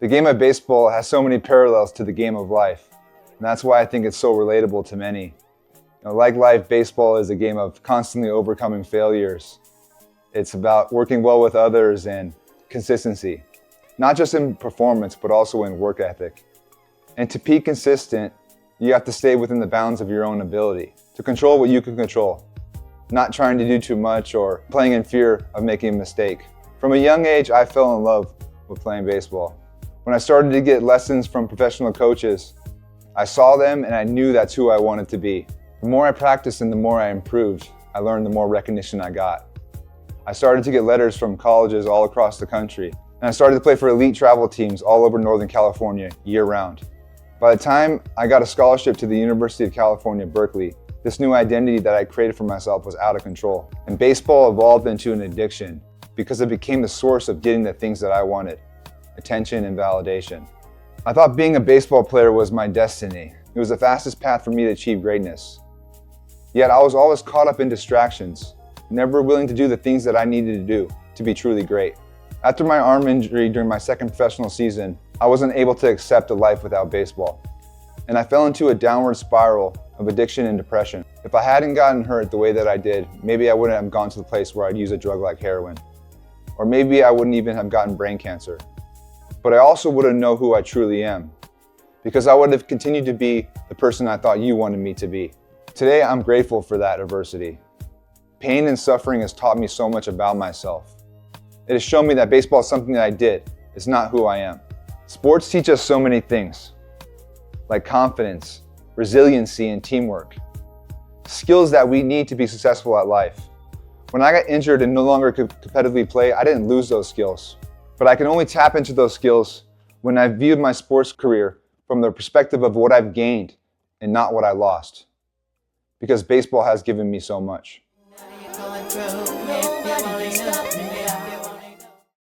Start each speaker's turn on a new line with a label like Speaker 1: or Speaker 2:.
Speaker 1: The game of baseball has so many parallels to the game of life, and that's why I think it's so relatable to many. Like life, baseball is a game of constantly overcoming failures. It's about working well with others and consistency, not just in performance, but also in work ethic. And to be consistent, you have to stay within the bounds of your own ability, to control what you can control, not trying to do too much or playing in fear of making a mistake. From a young age, I fell in love with playing baseball. When I started to get lessons from professional coaches, I saw them and I knew that's who I wanted to be. The more I practiced and the more I improved, I learned the more recognition I got. I started to get letters from colleges all across the country, and I started to play for elite travel teams all over Northern California year-round. By the time I got a scholarship to the University of California, Berkeley, this new identity that I created for myself was out of control. And baseball evolved into an addiction because it became the source of getting the things that I wanted: attention and validation. I thought being a baseball player was my destiny. It was the fastest path for me to achieve greatness. Yet I was always caught up in distractions, never willing to do the things that I needed to do to be truly great. After my arm injury during my second professional season, I wasn't able to accept a life without baseball. And I fell into a downward spiral of addiction and depression. If I hadn't gotten hurt the way that I did, maybe I wouldn't have gone to the place where I'd use a drug like heroin. Or maybe I wouldn't even have gotten brain cancer. But I also wouldn't know who I truly am, because I would have continued to be the person I thought you wanted me to be. Today, I'm grateful for that adversity. Pain and suffering has taught me so much about myself. It has shown me that baseball is something that I did. It's not who I am. Sports teach us so many things, like confidence, resiliency, and teamwork. Skills that we need to be successful at life. When I got injured and no longer could competitively play, I didn't lose those skills. But I can only tap into those skills when I viewed my sports career from the perspective of what I've gained and not what I lost. Because baseball has given me so much.
Speaker 2: Going through, if you wanna know.